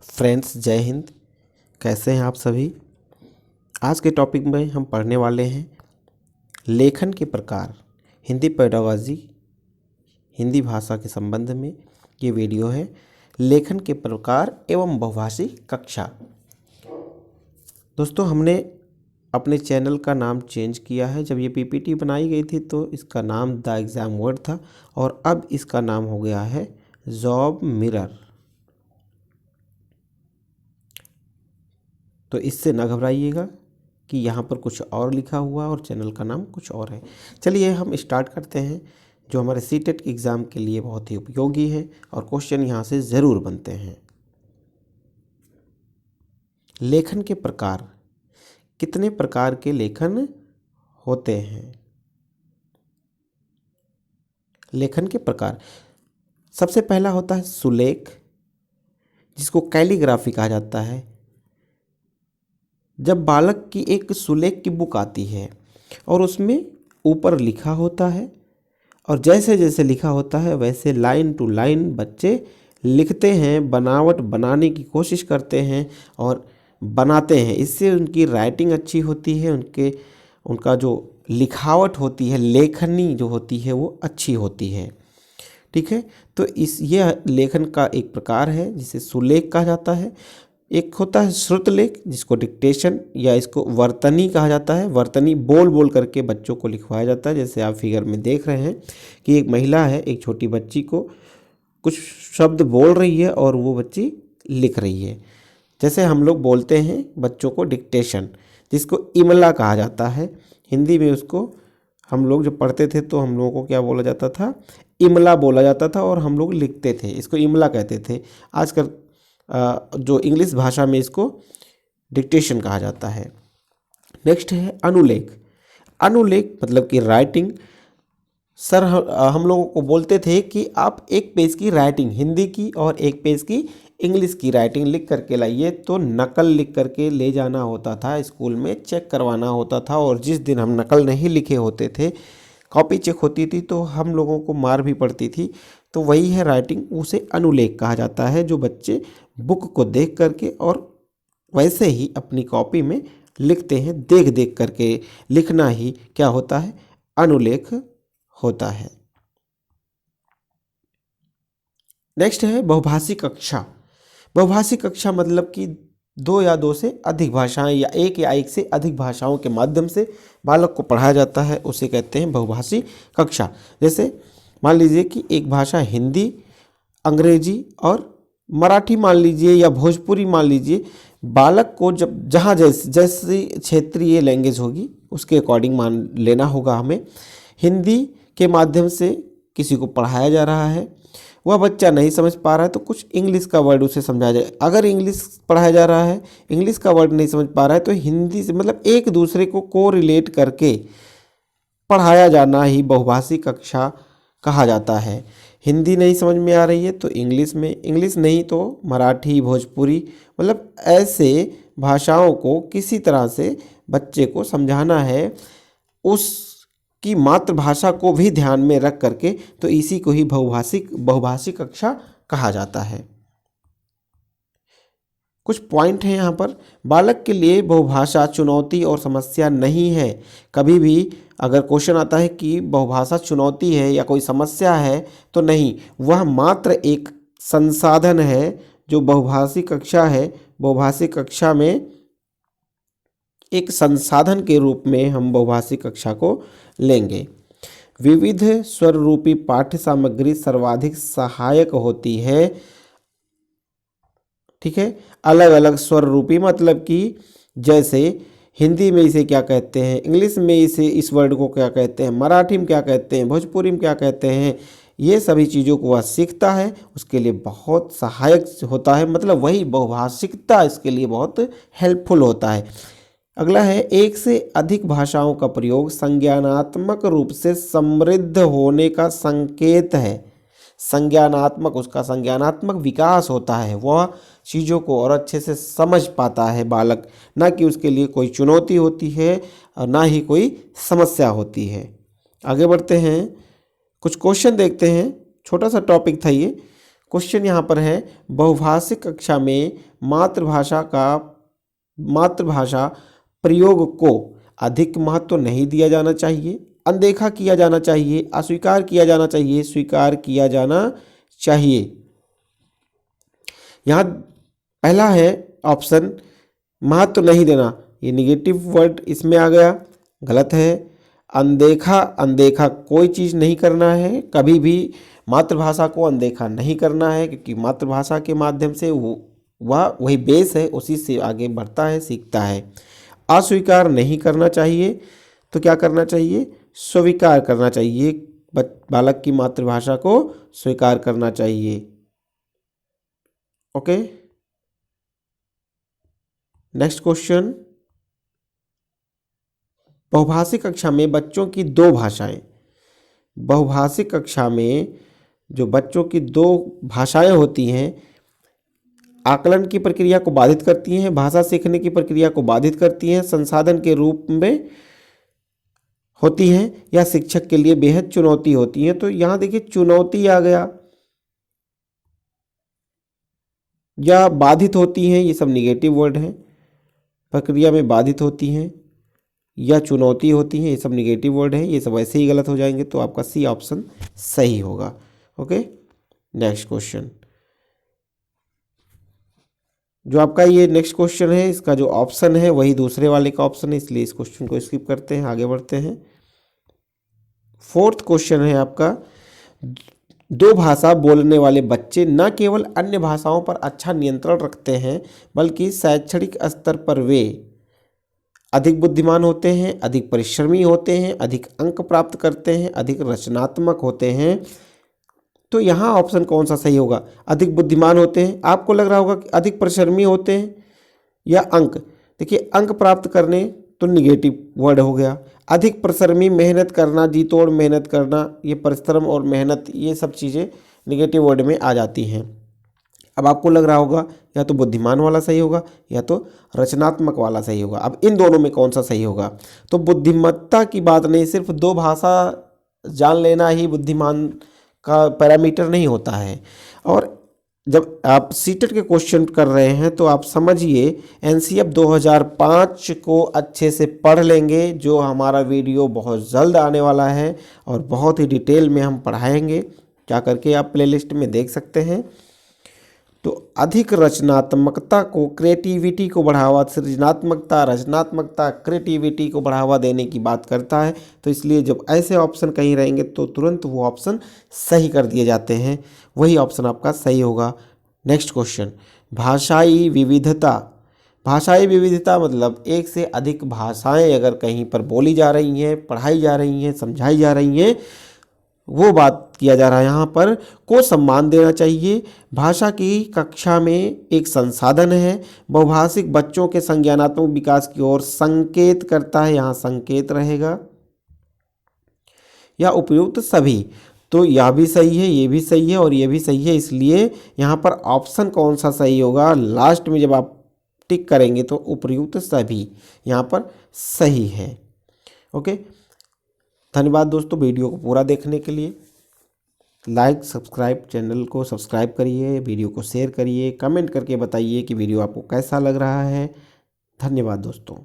Friends, जय हिंद। कैसे हैं आप सभी। आज के टॉपिक में हम पढ़ने वाले हैं लेखन के प्रकार, हिंदी पेडागॉजी, हिंदी भाषा के संबंध में ये वीडियो है। लेखन के प्रकार एवं बहुभाषी कक्षा। दोस्तों, हमने अपने चैनल का नाम चेंज किया है। जब ये पीपीटी बनाई गई थी तो इसका नाम द एग्ज़ाम वर्ड था और अब इसका नाम हो गया है जॉब मिरर। तो इससे न घबराइएगा कि यहाँ पर कुछ और लिखा हुआ और चैनल का नाम कुछ और है। चलिए हम स्टार्ट करते हैं, जो हमारे सीटेट एग्ज़ाम के लिए बहुत ही उपयोगी है और क्वेश्चन यहाँ से ज़रूर बनते हैं। लेखन के प्रकार। कितने प्रकार के लेखन होते हैं? लेखन के प्रकार, सबसे पहला होता है सुलेख, जिसको कैलीग्राफी कहा जाता है। जब बालक की एक सुलेख की बुक आती है और उसमें ऊपर लिखा होता है और जैसे जैसे लिखा होता है वैसे लाइन टू लाइन बच्चे लिखते हैं, बनावट बनाने की कोशिश करते हैं और बनाते हैं। इससे उनकी राइटिंग अच्छी होती है, उनका जो लिखावट होती है, लेखनी जो होती है वो अच्छी होती है। ठीक है, तो यह लेखन का एक प्रकार है जिसे सुलेख कहा जाता है। एक होता है श्रुतलेख, जिसको डिक्टेशन या इसको वर्तनी कहा जाता है। वर्तनी बोल बोल करके बच्चों को लिखवाया जाता है। जैसे आप फिगर में देख रहे हैं कि एक महिला है, एक छोटी बच्ची को कुछ शब्द बोल रही है और वो बच्ची लिख रही है। जैसे हम लोग बोलते हैं बच्चों को डिक्टेशन, जिसको इमला कहा जाता है। हिंदी में उसको हम लोग जब पढ़ते थे तो हम लोगों को क्या बोला जाता था? इमला बोला जाता था और हम लोग लिखते थे, इसको इमला कहते थे। आजकल जो इंग्लिश भाषा में इसको डिक्टेशन कहा जाता है। नेक्स्ट है अनुलेख। अनुलेख मतलब कि राइटिंग। सर हम लोगों को बोलते थे कि आप एक पेज की राइटिंग हिंदी की और एक पेज की इंग्लिश की राइटिंग लिख करके लाइए। तो नकल लिख करके ले जाना होता था, स्कूल में चेक करवाना होता था और जिस दिन हम नकल नहीं लिखे होते थे, कॉपी चेक होती थी तो हम लोगों को मार भी पड़ती थी। तो वही है राइटिंग, उसे अनुलेख कहा जाता है। जो बच्चे बुक को देख करके और वैसे ही अपनी कॉपी में लिखते हैं, देख देख करके लिखना ही क्या होता है? अनुलेख होता है। नेक्स्ट है बहुभाषी कक्षा। बहुभाषी कक्षा मतलब कि दो या दो से अधिक भाषाएं या एक से अधिक भाषाओं के माध्यम से बालक को पढ़ाया जाता है, उसे कहते हैं बहुभाषी कक्षा। जैसे मान लीजिए कि एक भाषा हिंदी, अंग्रेजी और मराठी मान लीजिए या भोजपुरी मान लीजिए। बालक को जब जहाँ जैसी क्षेत्रीय लैंग्वेज होगी उसके अकॉर्डिंग मान लेना होगा हमें। हिंदी के माध्यम से किसी को पढ़ाया जा रहा है, वह बच्चा नहीं समझ पा रहा है तो कुछ इंग्लिश का वर्ड उसे समझाया जाए। अगर इंग्लिश पढ़ाया जा रहा है, इंग्लिश का वर्ड नहीं समझ पा रहा है तो हिंदी से, मतलब एक दूसरे को कोरिलेट करके पढ़ाया जाना ही बहुभाषी कक्षा कहा जाता है। हिंदी नहीं समझ में आ रही है तो इंग्लिश में, इंग्लिश नहीं तो मराठी, भोजपुरी, मतलब ऐसे भाषाओं को किसी तरह से बच्चे को समझाना है, उसकी मातृभाषा को भी ध्यान में रख करके। तो इसी को ही बहुभाषी कक्षा कहा जाता है। कुछ पॉइंट हैं यहाँ पर। बालक के लिए बहुभाषा चुनौती और समस्या नहीं है। कभी भी अगर क्वेश्चन आता है कि बहुभाषा चुनौती है या कोई समस्या है तो नहीं, वह मात्र एक संसाधन है। जो बहुभाषी कक्षा है, बहुभाषी कक्षा में एक संसाधन के रूप में हम बहुभाषी कक्षा को लेंगे। विविध स्वर रूपी पाठ्य सामग्री सर्वाधिक सहायक होती है। ठीक है, अलग अलग स्वर रूपी मतलब कि जैसे हिंदी में इसे क्या कहते हैं, इंग्लिश में इसे इस वर्ड को क्या कहते हैं, मराठी में क्या कहते हैं, भोजपुरी में क्या कहते हैं, ये सभी चीज़ों को वह सीखता है, उसके लिए बहुत सहायक होता है। मतलब वही बहुभाषिकता इसके लिए बहुत हेल्पफुल होता है। अगला है, एक से अधिक भाषाओं का प्रयोग संज्ञानात्मक रूप से समृद्ध होने का संकेत है। संज्ञानात्मक, उसका संज्ञानात्मक विकास होता है, वह चीज़ों को और अच्छे से समझ पाता है बालक, ना कि उसके लिए कोई चुनौती होती है और ना ही कोई समस्या होती है। आगे बढ़ते हैं, कुछ क्वेश्चन देखते हैं। छोटा सा टॉपिक था ये। क्वेश्चन यहाँ पर है, बहुभाषिक कक्षा में मातृभाषा प्रयोग को अधिक महत्व नहीं दिया जाना चाहिए, अनदेखा किया जाना चाहिए, अस्वीकार किया जाना चाहिए, स्वीकार किया जाना चाहिए। यहाँ पहला है ऑप्शन महत्व नहीं देना, ये निगेटिव वर्ड इसमें आ गया, गलत है। अनदेखा कोई चीज़ नहीं करना है, कभी भी मातृभाषा को अनदेखा नहीं करना है, क्योंकि मातृभाषा के माध्यम से वही बेस है, उसी से आगे बढ़ता है, सीखता है। अस्वीकार नहीं करना चाहिए, तो क्या करना चाहिए? स्वीकार करना चाहिए, बालक की मातृभाषा को स्वीकार करना चाहिए। ओके, नेक्स्ट क्वेश्चन, बहुभाषिक कक्षा में बच्चों की दो भाषाएं, बहुभाषिक कक्षा में जो बच्चों की दो भाषाएं होती हैं, आकलन की प्रक्रिया को बाधित करती हैं, भाषा सीखने की प्रक्रिया को बाधित करती हैं, संसाधन के रूप में होती हैं या शिक्षक के लिए बेहद चुनौती होती हैं। तो यहाँ देखिए चुनौती आ गया या बाधित होती हैं, ये सब निगेटिव वर्ड हैं। प्रक्रिया में बाधित होती हैं या चुनौती होती हैं, ये सब निगेटिव वर्ड है, ये सब ऐसे ही गलत हो जाएंगे, तो आपका सी ऑप्शन सही होगा। ओके, नेक्स्ट क्वेश्चन, जो आपका ये नेक्स्ट क्वेश्चन है, इसका जो ऑप्शन है वही दूसरे वाले का ऑप्शन है, इसलिए इस क्वेश्चन को स्किप करते हैं, आगे बढ़ते हैं। फोर्थ क्वेश्चन है आपका, दो भाषा बोलने वाले बच्चे न केवल अन्य भाषाओं पर अच्छा नियंत्रण रखते हैं, बल्कि शैक्षणिक स्तर पर वे अधिक बुद्धिमान होते हैं, अधिक परिश्रमी होते हैं, अधिक अंक प्राप्त करते हैं, अधिक रचनात्मक होते हैं। तो यहाँ ऑप्शन कौन सा सही होगा? अधिक बुद्धिमान होते हैं। आपको लग रहा होगा कि अधिक परिश्रमी होते हैं या अंक। देखिए अंक प्राप्त करने तो निगेटिव वर्ड हो गया, अधिक परिश्रमी मेहनत करना, जी तोड़ मेहनत करना, ये परिश्रम और मेहनत ये सब चीज़ें निगेटिव वर्ड में आ जाती हैं। अब आपको लग रहा होगा या तो बुद्धिमान वाला सही होगा या तो रचनात्मक वाला सही होगा। अब इन दोनों में कौन सा सही होगा? तो बुद्धिमत्ता की बात नहीं, सिर्फ दो भाषा जान लेना ही बुद्धिमान का पैरामीटर नहीं होता है। और जब आप सीटेट के क्वेश्चन कर रहे हैं तो आप समझिए एनसीएफ 2005 को अच्छे से पढ़ लेंगे, जो हमारा वीडियो बहुत जल्द आने वाला है और बहुत ही डिटेल में हम पढ़ाएंगे, क्या करके आप प्लेलिस्ट में देख सकते हैं। तो अधिक रचनात्मकता को, क्रिएटिविटी को बढ़ावा, सृजनात्मकता, रचनात्मकता, क्रिएटिविटी को बढ़ावा देने की बात करता है। तो इसलिए जब ऐसे ऑप्शन कहीं रहेंगे तो तुरंत वो ऑप्शन सही कर दिए जाते हैं, वही ऑप्शन आपका सही होगा। नेक्स्ट क्वेश्चन, भाषाई विविधता। भाषाई विविधता मतलब एक से अधिक भाषाएं अगर कहीं पर बोली जा रही हैं, पढ़ाई जा रही हैं, समझाई जा रही हैं, वो बात किया जा रहा है यहाँ पर, को सम्मान देना चाहिए। भाषा की कक्षा में एक संसाधन है, बहुभाषिक बच्चों के संज्ञानात्मक विकास की ओर संकेत करता है, यहाँ संकेत रहेगा, या उपयुक्त सभी। तो यह भी सही है, ये भी सही है और ये भी सही है, इसलिए यहाँ पर ऑप्शन कौन सा सही होगा? लास्ट में जब आप टिक करेंगे तो उपयुक्त सभी यहाँ पर सही है। ओके, धन्यवाद दोस्तों वीडियो को पूरा देखने के लिए। लाइक सब्सक्राइब, चैनल को सब्सक्राइब करिए, वीडियो को शेयर करिए, कमेंट करके बताइए कि वीडियो आपको कैसा लग रहा है। धन्यवाद दोस्तों।